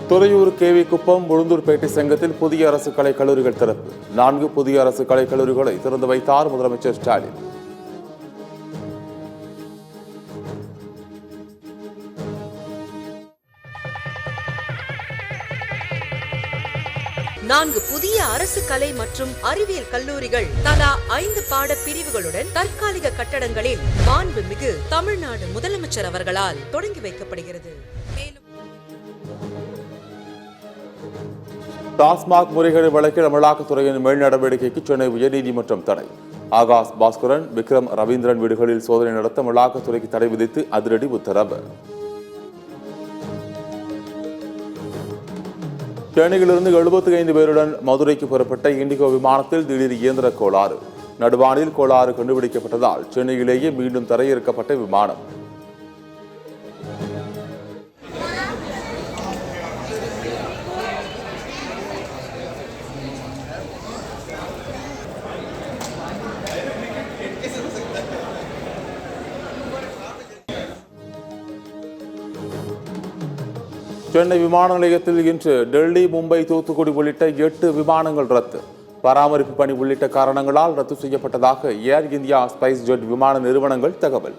Thuraiyur KV குப்பம் உளுந்தூர்பேட்டை சங்கத்தில் புதிய அரசு கலைக் கல்லூரிகள் திறப்பு. 4 புதிய அரசு கலைக் கல்லூரிகளை திறந்து வைத்தார் முதலமைச்சர் ஸ்டாலின். நான்கு புதிய அரசு கலை மற்றும் அறிவியல் கல்லூரிகள் தலா 5 பாட பிரிவுகளுடன் தற்காலிக கட்டடங்களில் மாண்புமிகு தமிழ்நாடு முதலமைச்சர் அவர்களால் தொடங்கி வைக்கப்படுகிறது. டாஸ்மாக் முறைகேடு வழக்கில் அமலாக்கத்துறையின் மேல் நடவடிக்கைக்கு சென்னை உயர்நீதிமன்றம் தடை. ஆகாஷ் பாஸ்கரன், விக்ரம் ரவீந்திரன் வீடுகளில் சோதனை நடத்த அமலாக்கத்துறைக்கு தடை விதித்து அதிரடி உத்தரவு. சென்னையிலிருந்து 75 பேருடன் மதுரைக்கு புறப்பட்ட இண்டிகோ விமானத்தில் திடீர் இயந்திர கோளாறு. நடுவானில் கோளாறு கண்டுபிடிக்கப்பட்டதால் சென்னையிலேயே மீண்டும் தரையிறக்கப்பட்ட விமானம். சென்னை விமான நிலையத்தில் இன்று டெல்லி, மும்பை, தூத்துக்குடி உள்ளிட்ட 8 விமானங்கள் ரத்து. பராமரிப்பு பணி உள்ளிட்ட காரணங்களால் ரத்து செய்யப்பட்டதாக ஏர் இந்தியா, ஸ்பைஸ் ஜெட் விமான நிறுவனங்கள் தகவல்.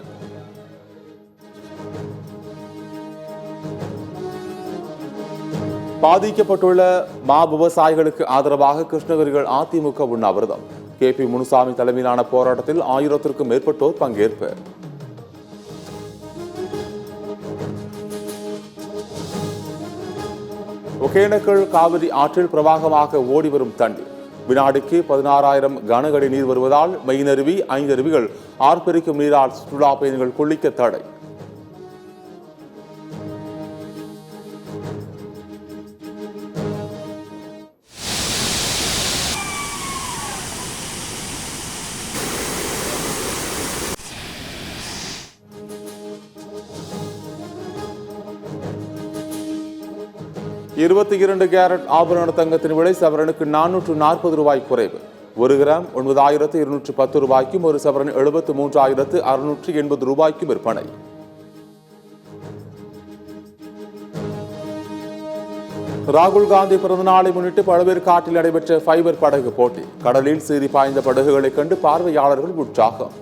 பாதிக்கப்பட்டுள்ள மா விவசாயிகளுக்கு ஆதரவாக கிருஷ்ணகிரியில் அதிமுக உண்ணாவிரதம். KP முனுசாமி தலைமையிலான போராட்டத்தில் 1000க்கும் மேற்பட்டோர் பங்கேற்பு. ஒகேனக்கல் காவிரி ஆற்றில் பிரவாகமாக ஓடி வரும் தண்ணீர். வினாடிக்கு 16,000 கனஅடி நீர் வருவதால் மெயினருவி, 5 அருவிகள் ஆர்ப்பரிக்கும் நீரால் சுற்றுலா பயணிகள் குளிக்க தடை. $22 கேரட் ஆபரண தங்கத்தின் விலை சவரனுக்கு $440 குறைவு. 1 கிராம் 9,210 ரூபாய்க்கும், 1 சவரன் 73,680 ரூபாய்க்கும் விற்பனை. ராகுல் காந்தி பிறந்த நாளை முன்னிட்டு பழவேற்காட்டில் காட்டில் நடைபெற்ற ஃபைபர் படகு போட்டி. கடலில் சீறி பாய்ந்த படகுகளை கண்டு பார்வையாளர்கள் உற்சாகம்.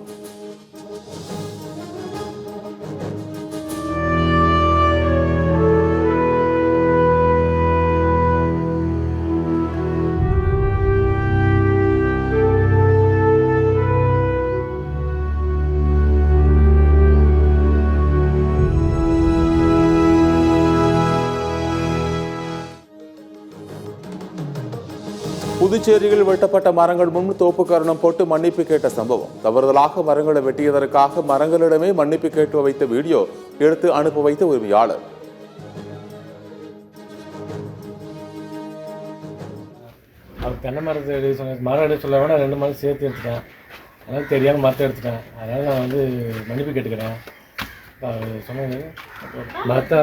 புதுச்சேரியில் வெட்டப்பட்ட மரங்கள் முன் தோப்பு கரணம் போட்டு மன்னிப்பு கேட்ட சம்பவம். தவறுதலாக மரங்களை வெட்டியதற்காக மரங்களிடமே மன்னிப்பு கேட்டு வைத்த வீடியோ எடுத்து அனுப்ப வைத்த உரிமையாளர். தென்னை மரத்தை எடுக்க சொன்ன, மரம் எடுக்க சொல்ல வேணா 2 மரம் சேர்த்து எடுத்துட்டேன். அதனால் தெரியாமல் மரத்தை எடுத்துட்டேன். அதனால் நான் மன்னிப்பு கேட்டுக்கிறேன். சொன்னது மரத்தை.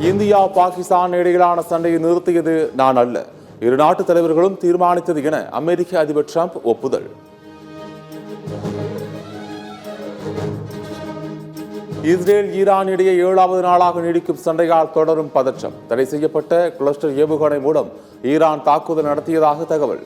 இந்தியா, பாகிஸ்தான் இடையிலான சண்டையை நிறுத்தியது நான் அல்ல, இரு நாட்டு தலைவர்களும் தீர்மானித்தது என அமெரிக்க அதிபர் டிரம்ப் ஒப்புதல். இஸ்ரேல், ஈரான் இடையே 7வது நாளாக நீடிக்கும் சண்டையால் தொடரும் பதற்றம். தடை செய்யப்பட்ட கிளஸ்டர் ஏவுகணை மூலம் ஈரான் தாக்குதல் நடத்தியதாக தகவல்.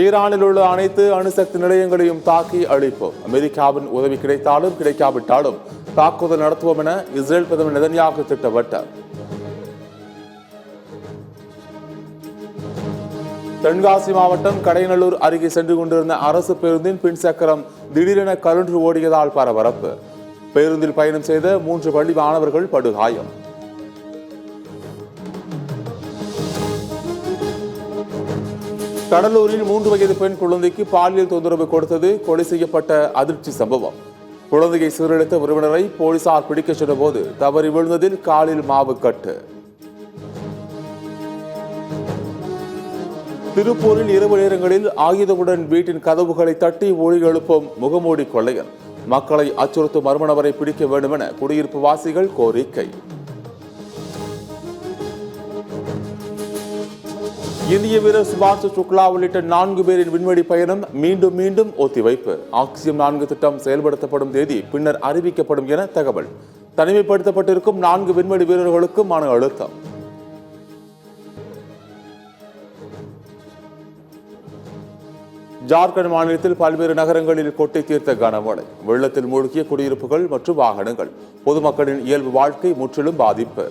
ஈரானில் உள்ள அனைத்து அணுசக்தி நிலையங்களையும் தாக்கி அழிப்போம். அமெரிக்காவின் உதவி கிடைத்தாலும் கிடைக்காவிட்டாலும் தாக்குதல் நடத்துவோம் என இஸ்ரேல் பிரதமர் நெதன்யாகு திட்டவட்டார். தென்காசி மாவட்டம் கடையநல்லூர் அருகே சென்று கொண்டிருந்த அரசு பேருந்தின் பின் சக்கரம் திடீரென கழன்று ஓடியதால் பரபரப்பு. பேருந்தில் பயணம் செய்த 3 பள்ளி மாணவர்கள் படுகாயம். கடலூரில் 3 வயது பெண் குழந்தைக்கு பாலியல் தொந்தரவு கொடுத்தது கொலை செய்யப்பட்ட அதிர்ச்சி சம்பவம். குழந்தையை சீரழித்த உறவினரை போலீசார் பிடிக்க சென்றபோது தவறி விழுந்ததில் காலில் மாவு கட்டு. திருப்பூரில் இரவு நேரங்களில் ஆயுதமுடன் வீட்டின் கதவுகளை தட்டி ஒளி எழுப்பும் முகமூடி கொள்ளையன். மக்களை அச்சுறுத்தும் மர்ம நபரை பிடிக்க வேண்டும் என குடியிருப்பு வாசிகள் கோரிக்கை. இந்திய வீரர் சுபாஷ் சுக்லா உள்ளிட்ட 4 பேரின் விண்வெளி பயணம் மீண்டும் ஒத்திவைப்பு. ஆக்சியம் 4 திட்டம் செயல்படுத்தப்படும் தேதி பின்னர் அறிவிக்கப்படும் என தகவல். தனிமைப்படுத்தப்பட்டிருக்கும் 4 விண்வெளி வீரர்களுக்கு மன அழுத்தம். ஜார்க்கண்ட் மாநிலத்தில் பல்வேறு நகரங்களில் கொட்டி தீர்த்த கனமழை. வெள்ளத்தில் மூழ்கிய குடியிருப்புகள் மற்றும் வாகனங்கள். பொதுமக்களின் இயல்பு வாழ்க்கை முற்றிலும் பாதிப்பு.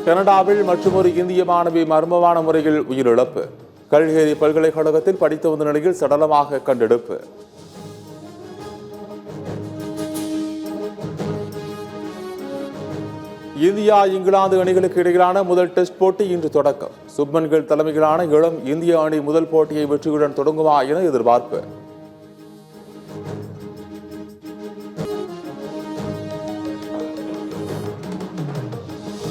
கனடாவில் மற்றொரு இந்திய மாணவி மர்மமான முறையில் உயிரிழப்பு. கல்கேரி பல்கலைக்கழகத்தில் படித்து வந்த நிலையில் சடலமாக கண்டெடுப்பு. இந்தியா இங்கிலாந்து அணிகளுக்கு இடையிலான முதல் டெஸ்ட் போட்டி இன்று தொடக்கம். சுப்மன் கில் தலைமையிலான இளம் இந்திய அணி முதல் போட்டியை வெற்றியுடன் தொடங்குமா என எதிர்பார்ப்பு.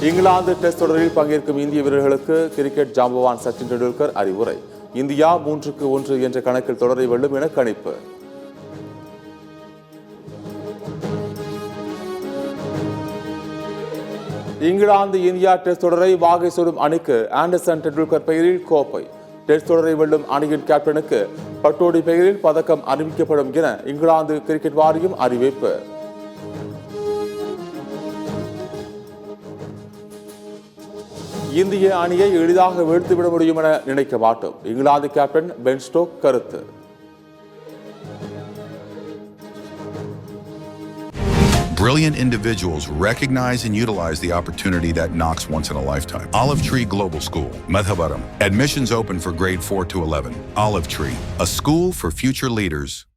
இங்கிலாந்து டெஸ்ட் தொடரில் பங்கேற்கும் இந்திய வீரர்களுக்கு கிரிக்கெட் ஜாம்பவான் சச்சின் டெண்டுல்கர் அறிவுரை. இந்தியா 3-1 என்ற கணக்கில் தொடரை வெல்லும் என கணிப்பு. இங்கிலாந்து இந்தியா டெஸ்ட் தொடரை வாகை சூடும் அணிக்கு ஆண்டர்சன் டெண்டுல்கர் பெயரில் கோப்பை. டெஸ்ட் தொடரை வெல்லும் அணியின் கேப்டனுக்கு பட்டோடி பெயரில் பதக்கம் அறிவிக்கப்படும் என இங்கிலாந்து கிரிக்கெட் வாரியம் அறிவிப்பு. இந்திய அணியை எளிதாக வீழ்த்திவிட முடியும் என நினைக்க மாட்டோம். இங்கிலாந்து கேப்டன் பென் ஸ்டோக் கருத்து. Brilliant individuals recognize and utilize the opportunity that knocks once in a lifetime. Olive Tree Global School, Madhavaram. Admissions open for grade 4 to 11. Olive Tree, a school for future leaders.